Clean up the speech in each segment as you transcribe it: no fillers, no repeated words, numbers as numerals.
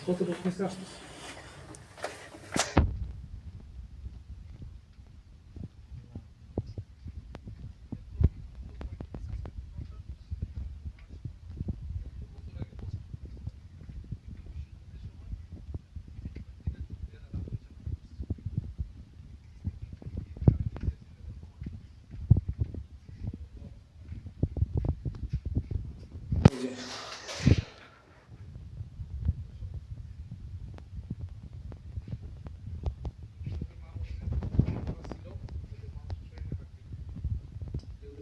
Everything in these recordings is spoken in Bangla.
কতটুকু নিচে আসতেছে? এই যে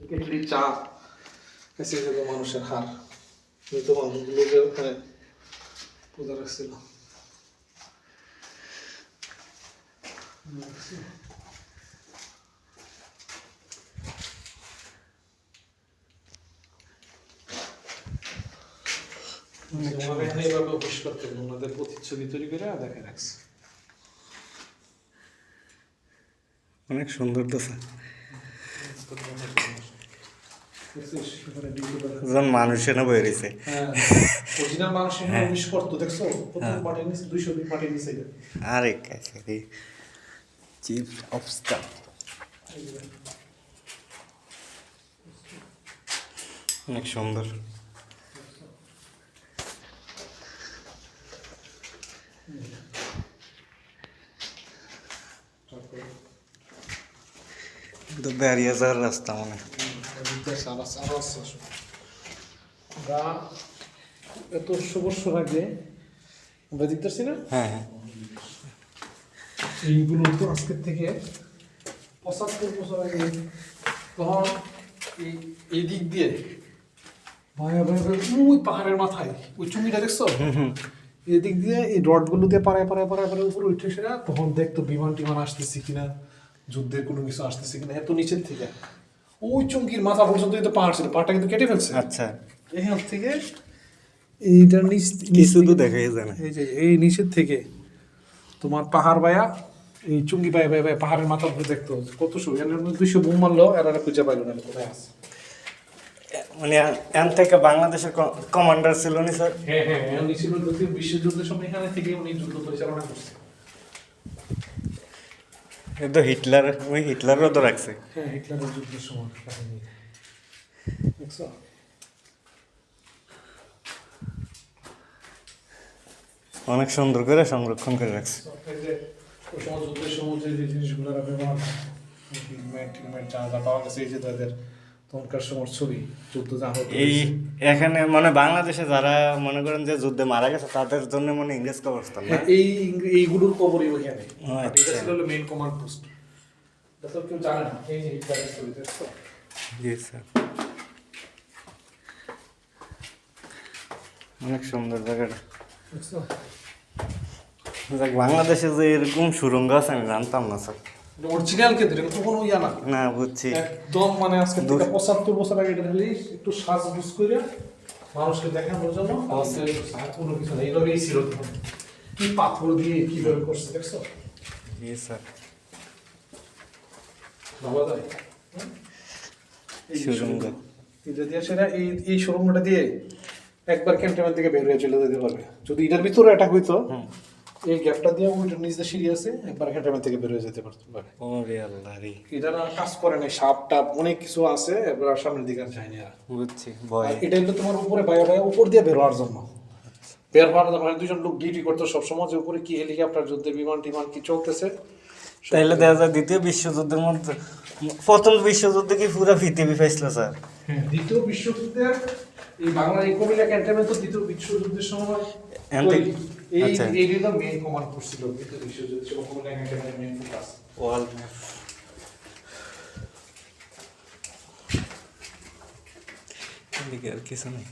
কেটলি চা এসে যাবে মানুষের হার মৃত মানুষগুলোকে ওখানে পূজা রাখছিল। এখানে এভাবে অফিস করতে ওনাদের প্রতিচ্ছবি তৈরি করে দেখে রাখছে। অনেক সুন্দর দোষা মানুষের না বেরিয়েছে। অরিজিনাল মানুষ অফিস করতো দেখছো কত মাটির নিচে 200 ফিট মাটির নিচে। আরে কাছে চিফ অফ স্টাফ অনেক সুন্দর। তো বেরিয়ে যাওয়ার রাস্তা মনে এত বছর আগে আমরা দেখতেছি না। হ্যাঁ হ্যাঁ এইগুলো তো আজকের থেকে 75 বছর আগে তখন এই দিক দিয়ে ভাইয়া ওই পাহাড়ের মাথায় ওই চুমিটা দেখছো এই দিক দিয়ে এই রডগুলো দিয়ে পাড়ায় উপরে উঠে সেরা তখন দেখতো বিমান টিমান আসতেছে কিনা, যুদ্ধের কোনো কিছু আসতেছে কিনা। এত নিচের থেকে ওই চুমকির মাথা পর্যন্ত কিন্তু পাহাড় ছিল, পাহাড়টা কিন্তু কেটে ফেলছে। আচ্ছা এখান থেকে এইটার নিচ কিছু তো দেখাই যায় না। এই যে এই নিচের থেকে তোমার পাহাড় বায়া এই চুঙ্গি বায়া পাহাড়ের মাথা উপরে দেখতো কত সুন্দর। 200 বোম মারলো এরা খুঁজে পাইল না কোথায় আছে। মানে এখান থেকে বাংলাদেশের কমান্ডার ছিল নি স্যার? হ্যাঁ উনি ছিল দ্বিতীয় বিশ্বযুদ্ধের সময় এখানে থেকে উনি যুদ্ধ পরিচালনা করছে। তো হিটলারও তো রাখছে। হ্যাঁ হিটলারের যুদ্ধের সময় দেখছো অনেক সুন্দর করে সংরক্ষণ করে রাখছে। যুদ্ধের সময় যে জিনিসগুলো ব্যবহার যা পাওয়া গেছে এই যে তাদের তখনকার সময় ছবি যুদ্ধ এই এখানে মানে বাংলাদেশে যারা মনে করেন যে যুদ্ধে মারা গেছে তাদের জন্য মানে ইংরেজ কবরস্থান না এইগুলোর কবরই ওইখানে। আচ্ছা এটা ছিল মেইন কমান্ড পোস্ট। এটা তো কেউ জানে না। এই যে হিটলারের ছবি দেখছো? জি স্যার অনেক সুন্দর জায়গাটা। দেখছো বাংলাদেশে যে এরকম সুরঙ্গ আছে আমি জানতাম না স্যার। অরিজিনাল ক্ষেত্রে কখনো ইয়া না। না বুঝছি একদম মানে আজকে থেকে 75 বছর আগে এটা খালি একটু সাজগুজ করে মানুষকে দেখানোর জন্য কোনো কিছু না। এইভাবেই ছিল তখন। কি পাথর দিয়ে কিভাবে করছে দেখছো? জি স্যার ভাবা যায় সুরঙ্গ এটা দিয়ে সেটা এই সুরঙ্গটা দিয়ে একবার ক্যান্টনমেন্ট থেকে বের হয়ে চলে যেতে পারবে। যদি এটার ভিতরে অ্যাটাক হইতো এই গ্যাপটা দিয়ে ওইটার নিচ দিয়ে সিঁড়ি আছে একবার ক্যান্টনমেন্ট থেকে বের হয়ে যেতে পারতো। ওরে আল্লাহ রে এটা না কাজ করে না, সাপ টাপ অনেক কিছু আছে এবার সামনের দিকে আর যায়নি আর। বুঝছি ভয়। এটা হলো তোমার উপরে বাইরে উপর দিয়ে বের হওয়ার জন্য। বের হওয়ার মানে দুজন লোক ডিউটি করতো সবসময় যে উপরে কি হেলিকপ্টার যুদ্ধের বিমান টিমান কি চলতেছে। তাইলে দেখা যায় দ্বিতীয় বিশ্বযুদ্ধের মধ্যে প্রথম বিশ্বযুদ্ধে কি পুরো পৃথিবী ফেসলো স্যার? হ্যাঁ দ্বিতীয় বিশ্বযুদ্ধের এই বাংলা এই কুমিল্লা ক্যান্টনমেন্ট তো দ্বিতীয় বিশ্বযুদ্ধের সময় এই হলো মেইন কমান্ড করছিল। দ্বিতীয় বিশ্বযুদ্ধের সময় Comilla cantonment main focus world map. এদিকে আর কিছু নেই।